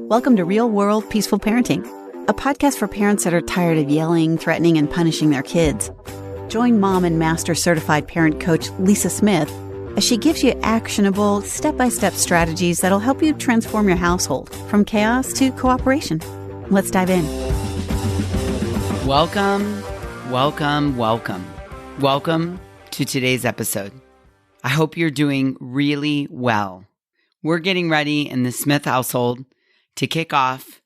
Welcome to Real World Peaceful Parenting, a podcast for parents that are tired of yelling, threatening, and punishing their kids. Join mom and master certified parent coach Lisa Smith as she gives you actionable, step-by-step strategies that'll help you transform your household from chaos to cooperation. Let's dive in. Welcome to today's episode. I hope you're doing really well. We're getting ready in the Smith household to kick off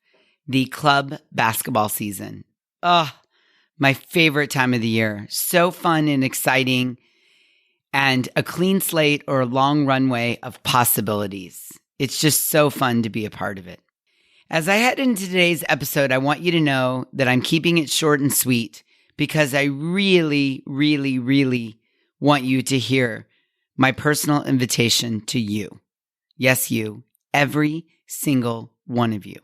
the club basketball season. My favorite time of the year. So fun and exciting, and a clean slate or a long runway of possibilities. It's just so fun to be a part of it. As I head into today's episode, I want you to know that I'm keeping it short and sweet because I really want you to hear my personal invitation to you. Yes, you, every single one of you.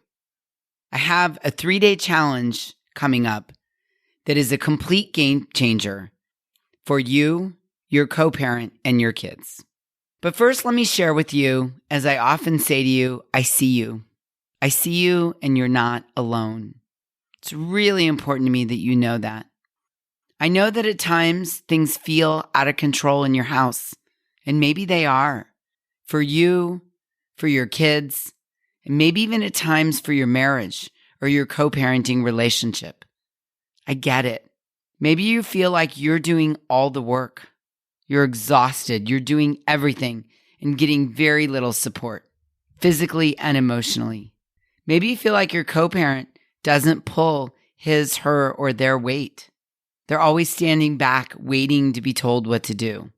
I have a 3-day challenge coming up that is a complete game changer for you, your co-parent, and your kids. But first, let me share with you, as I often say to you, I see you. I see you and you're not alone. It's really important to me that you know that. I know that at times things feel out of control in your house, and maybe they are. For you, for your kids, and maybe even at times for your marriage or your co-parenting relationship. I get it. Maybe you feel like you're doing all the work. You're exhausted. You're doing everything and getting very little support, physically and emotionally. Maybe you feel like your co-parent doesn't pull his, her, or their weight. They're always standing back, waiting to be told what to do.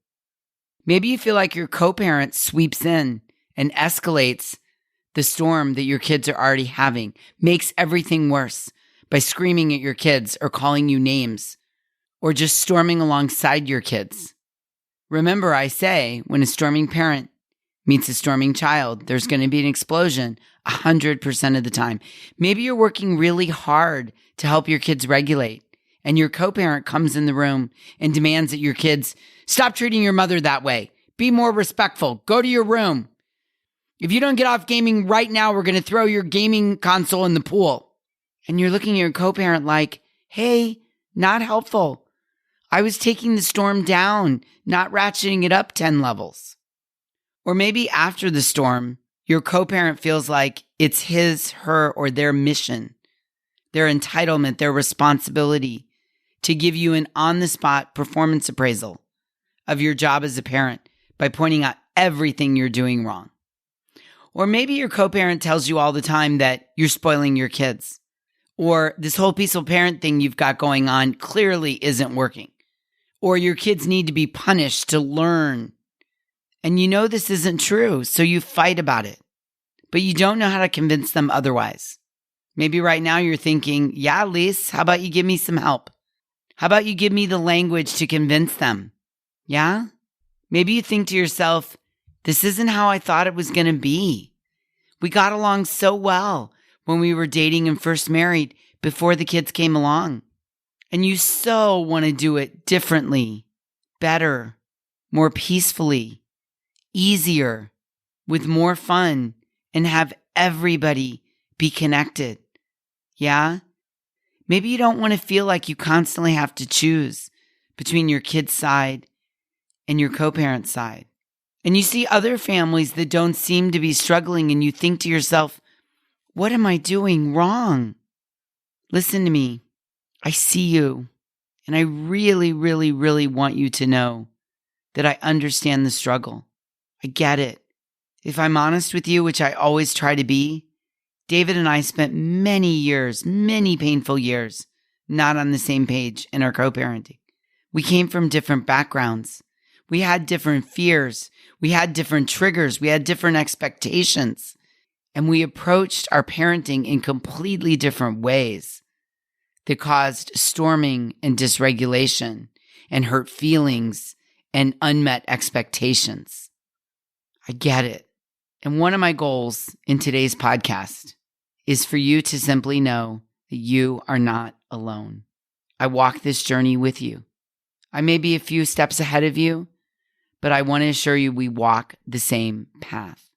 Maybe you feel like your co-parent sweeps in and escalates the storm that your kids are already having, makes everything worse by screaming at your kids or calling you names or just storming alongside your kids. Remember, I say, when a storming parent meets a storming child, there's going to be an explosion 100% of the time. Maybe you're working really hard to help your kids regulate, and your co-parent comes in the room and demands that your kids stop treating your mother that way. Be more respectful. Go to your room. If you don't get off gaming right now, we're going to throw your gaming console in the pool. And you're looking at your co-parent like, hey, not helpful. I was taking the storm down, not ratcheting it up 10 levels. Or maybe after the storm, your co-parent feels like it's his, her, or their mission, their entitlement, their responsibility to give you an on-the-spot performance appraisal of your job as a parent by pointing out everything you're doing wrong. Or maybe your co-parent tells you all the time that you're spoiling your kids, or this whole peaceful parent thing you've got going on clearly isn't working, or your kids need to be punished to learn. And you know this isn't true, so you fight about it, but you don't know how to convince them otherwise. Maybe right now you're thinking, yeah, Lise, how about you give me some help? How about you give me the language to convince them? Yeah? Maybe you think to yourself, this isn't how I thought it was going to be. We got along so well when we were dating and first married before the kids came along. And you so want to do it differently, better, more peacefully, easier, with more fun, and have everybody be connected. Yeah? Maybe you don't want to feel like you constantly have to choose between your kid's side and your co-parent's side. And you see other families that don't seem to be struggling, and you think to yourself, what am I doing wrong? Listen to me. I see you. And I really want you to know that I understand the struggle. I get it. If I'm honest with you, which I always try to be, David and I spent many years, many painful years, not on the same page in our co-parenting. We came from different backgrounds. We had different fears. We had different triggers. We had different expectations. And we approached our parenting in completely different ways that caused storming and dysregulation and hurt feelings and unmet expectations. I get it. And one of my goals in today's podcast is for you to simply know that you are not alone. I walk this journey with you. I may be a few steps ahead of you, but I want to assure you we walk the same path.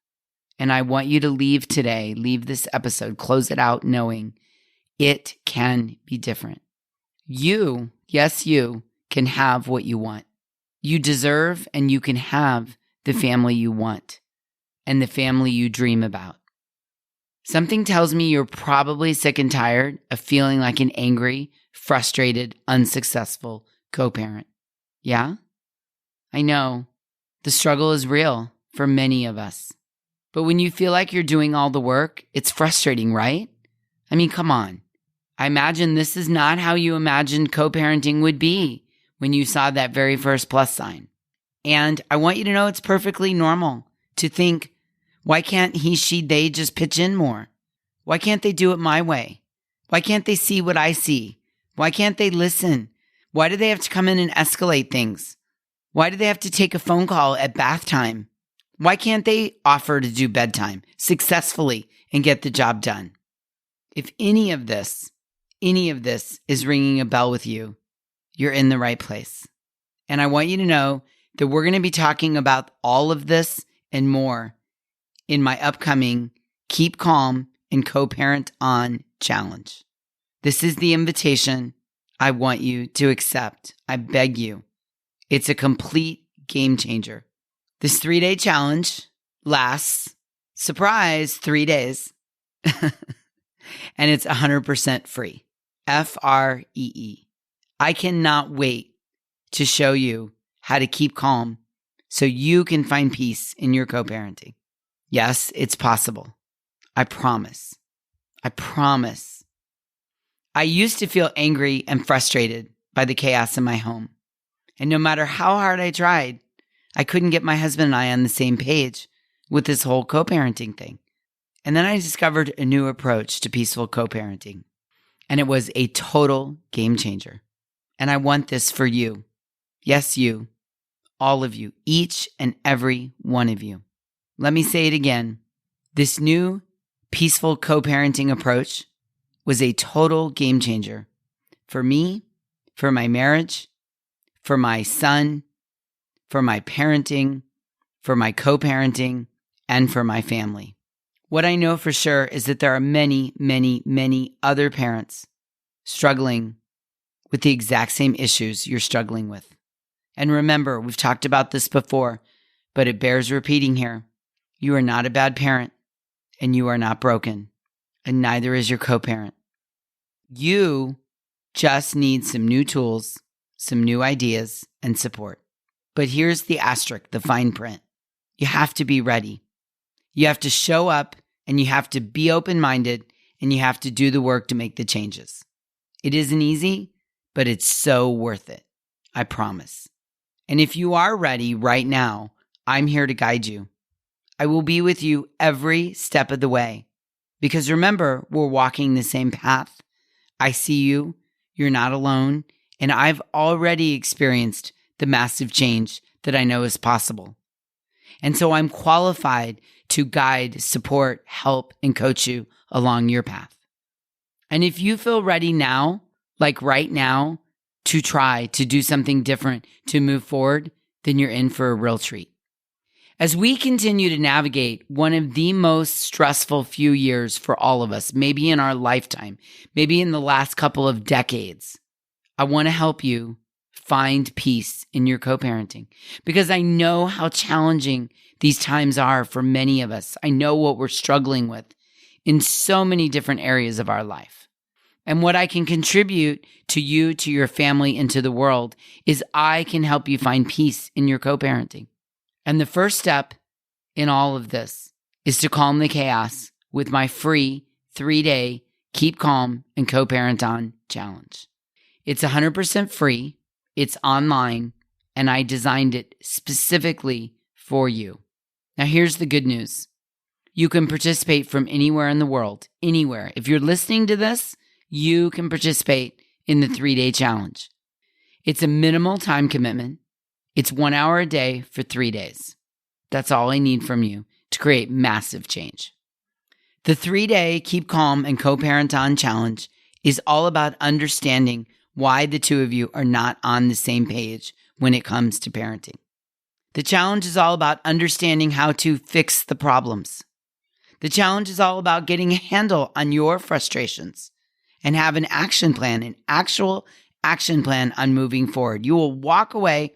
And I want you to leave today, leave this episode, close it out knowing it can be different. You, yes, you can have what you want. You deserve and you can have the family you want and the family you dream about. Something tells me you're probably sick and tired of feeling like an angry, frustrated, unsuccessful co-parent. Yeah? I know. The struggle is real for many of us. But when you feel like you're doing all the work, it's frustrating, right? I mean, come on. I imagine this is not how you imagined co-parenting would be when you saw that very first plus sign. And I want you to know it's perfectly normal to think, why can't he, she, they just pitch in more? Why can't they do it my way? Why can't they see what I see? Why can't they listen? Why do they have to come in and escalate things? Why do they have to take a phone call at bath time? Why can't they offer to do bedtime successfully and get the job done? If any of this is ringing a bell with you, you're in the right place. And I want you to know that we're going to be talking about all of this and more in my upcoming Keep Calm and Co-Parent On Challenge. This is the invitation I want you to accept. I beg you. It's a complete game changer. This 3-day challenge lasts, surprise, 3 days. And it's 100% free. Free. I cannot wait to show you how to keep calm so you can find peace in your co-parenting. Yes, it's possible. I promise. I promise. I used to feel angry and frustrated by the chaos in my home. And no matter how hard I tried, I couldn't get my husband and I on the same page with this whole co-parenting thing. And then I discovered a new approach to peaceful co-parenting. And it was a total game changer. And I want this for you. Yes, you. All of you. Each and every one of you. Let me say it again. This new peaceful co-parenting approach was a total game changer for me, for my marriage, for my son, for my parenting, for my co-parenting, and for my family. What I know for sure is that there are many, many, many other parents struggling with the exact same issues you're struggling with. And remember, we've talked about this before, but it bears repeating here. You are not a bad parent, and you are not broken, and neither is your co-parent. You just need some new tools, some new ideas, and support. But here's the asterisk, the fine print. You have to be ready. You have to show up, and you have to be open-minded, and you have to do the work to make the changes. It isn't easy, but it's so worth it. I promise. And if you are ready right now, I'm here to guide you. I will be with you every step of the way. Because remember, we're walking the same path. I see you. You're not alone. And I've already experienced the massive change that I know is possible. And so I'm qualified to guide, support, help, and coach you along your path. And if you feel ready now, like right now, to try to do something different, to move forward, then you're in for a real treat. As we continue to navigate one of the most stressful few years for all of us, maybe in our lifetime, maybe in the last couple of decades, I want to help you find peace in your co-parenting because I know how challenging these times are for many of us. I know what we're struggling with in so many different areas of our life. And what I can contribute to you, to your family, and to the world is I can help you find peace in your co-parenting. And the first step in all of this is to calm the chaos with my free 3-day Keep Calm and Co-Parent On Challenge. It's 100% free, it's online, and I designed it specifically for you. Now here's the good news. You can participate from anywhere in the world, anywhere. If you're listening to this, you can participate in the 3-day challenge. It's a minimal time commitment. It's 1 hour a day for 3 days. That's all I need from you to create massive change. The 3-day Keep Calm and Co-Parent On Challenge is all about understanding why the two of you are not on the same page when it comes to parenting. The challenge is all about understanding how to fix the problems, The challenge is all about getting a handle on your frustrations and have an action plan, an actual action plan on moving forward. You will walk away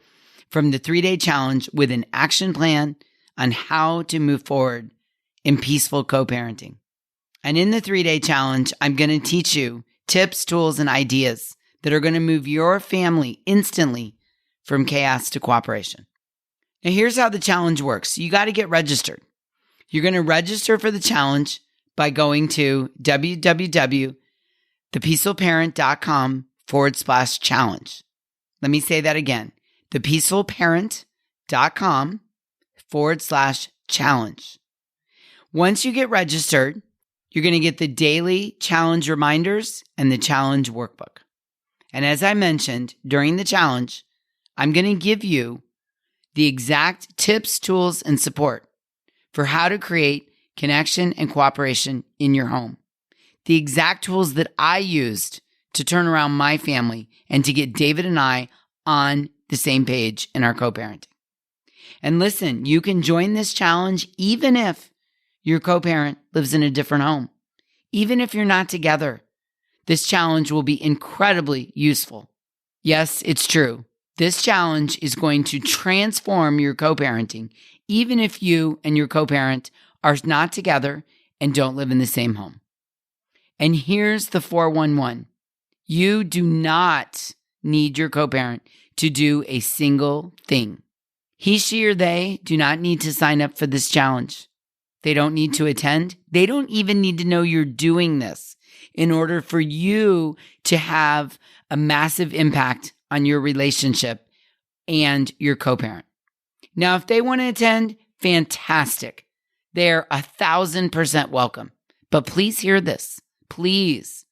from the 3-day challenge with an action plan on how to move forward in peaceful co-parenting. And in the 3-day challenge, I'm going to teach you tips, tools, and ideas that are going to move your family instantly from chaos to cooperation. Now, here's how the challenge works. You got to get registered. You're going to register for the challenge by going to thepeacefulparent.com/challenge. Let me say that again. thepeacefulparent.com/challenge. Once you get registered, you're going to get the daily challenge reminders and the challenge workbook. And as I mentioned, during the challenge, I'm going to give you the exact tips, tools, and support for how to create connection and cooperation in your home. The exact tools that I used to turn around my family and to get David and I on the same page in our co-parenting. And listen, you can join this challenge even if your co-parent lives in a different home. Even if you're not together, this challenge will be incredibly useful. Yes, it's true. This challenge is going to transform your co-parenting, even if you and your co-parent are not together and don't live in the same home. And here's the 411. You do not need your co-parent to do a single thing. He, she, or they do not need to sign up for this challenge. They don't need to attend. They don't even need to know you're doing this in order for you to have a massive impact on your relationship and your co-parent. Now, if they want to attend, fantastic. They're 1,000% welcome. But please hear this. Please.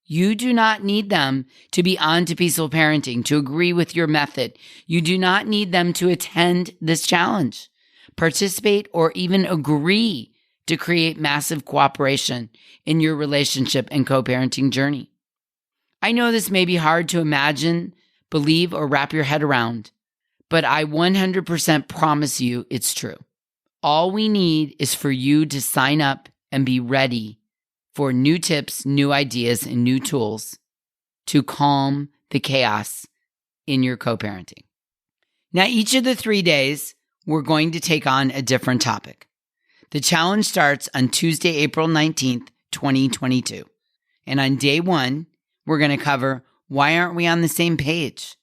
You do not need them to be on to Peaceful Parenting, to agree with your method. You do not need them to attend this challenge, participate, or even agree to create massive cooperation in your relationship and co-parenting journey. I know this may be hard to imagine, believe, or wrap your head around, but I 100% promise you it's true. All we need is for you to sign up and be ready for new tips, new ideas, and new tools to calm the chaos in your co-parenting. Now, each of the 3 days, we're going to take on a different topic. The challenge starts on Tuesday, April 19th, 2022. And on day 1, we're going to cover why aren't we on the same page?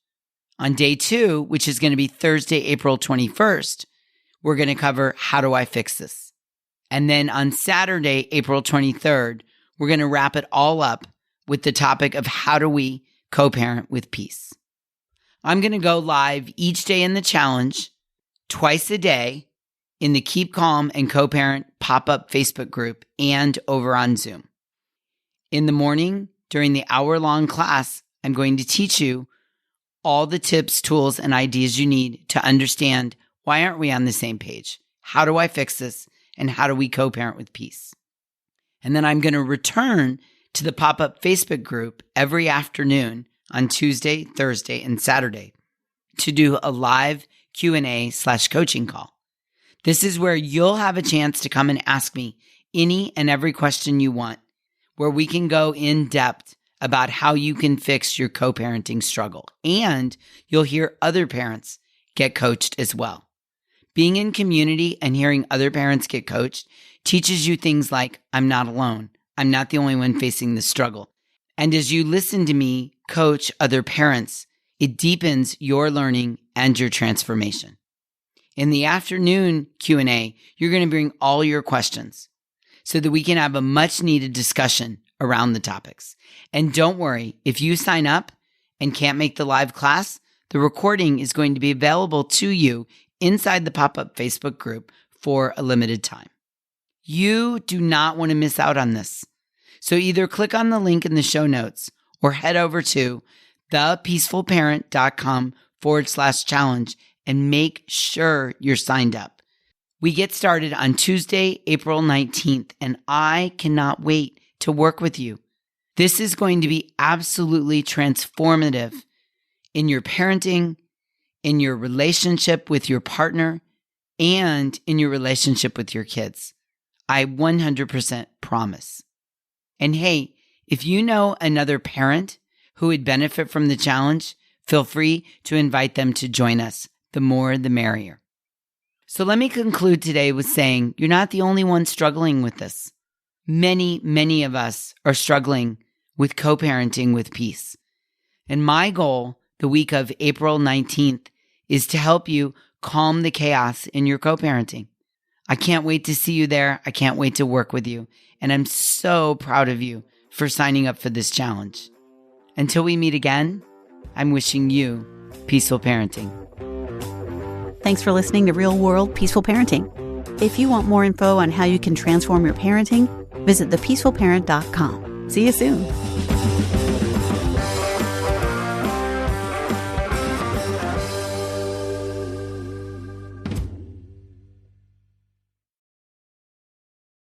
On day 2, which is going to be Thursday, April 21st, we're going to cover how do I fix this? And then on Saturday, April 23rd, we're going to wrap it all up with the topic of how do we co-parent with peace. I'm going to go live each day in the challenge, twice a day, in the Keep Calm and Co-Parent pop-up Facebook group and over on Zoom. In the morning, during the hour-long class, I'm going to teach you all the tips, tools, and ideas you need to understand why aren't we on the same page? How do I fix this? And how do we co-parent with peace? And then I'm going to return to the pop-up Facebook group every afternoon on Tuesday, Thursday, and Saturday to do a live Q&A/coaching call. This is where you'll have a chance to come and ask me any and every question you want, where we can go in depth about how you can fix your co-parenting struggle. And you'll hear other parents get coached as well. Being in community and hearing other parents get coached teaches you things like, I'm not alone. I'm not the only one facing this struggle. And as you listen to me coach other parents, it deepens your learning and your transformation. In the afternoon Q&A, you're going to bring all your questions so that we can have a much needed discussion around the topics. And don't worry, if you sign up and can't make the live class, the recording is going to be available to you inside the pop-up Facebook group for a limited time. You do not want to miss out on this. So either click on the link in the show notes or head over to thepeacefulparent.com/challenge and make sure you're signed up. We get started on Tuesday, April 19th, and I cannot wait to work with you. This is going to be absolutely transformative in your parenting, in your relationship with your partner, and in your relationship with your kids. I 100% promise. And hey, if you know another parent who would benefit from the challenge, feel free to invite them to join us. The more, the merrier. So let me conclude today with saying you're not the only one struggling with this. Many, many of us are struggling with co-parenting with peace. And my goal the week of April 19th is to help you calm the chaos in your co-parenting. I can't wait to see you there. I can't wait to work with you. And I'm so proud of you for signing up for this challenge. Until we meet again, I'm wishing you peaceful parenting. Thanks for listening to Real World Peaceful Parenting. If you want more info on how you can transform your parenting, visit thepeacefulparent.com. See you soon.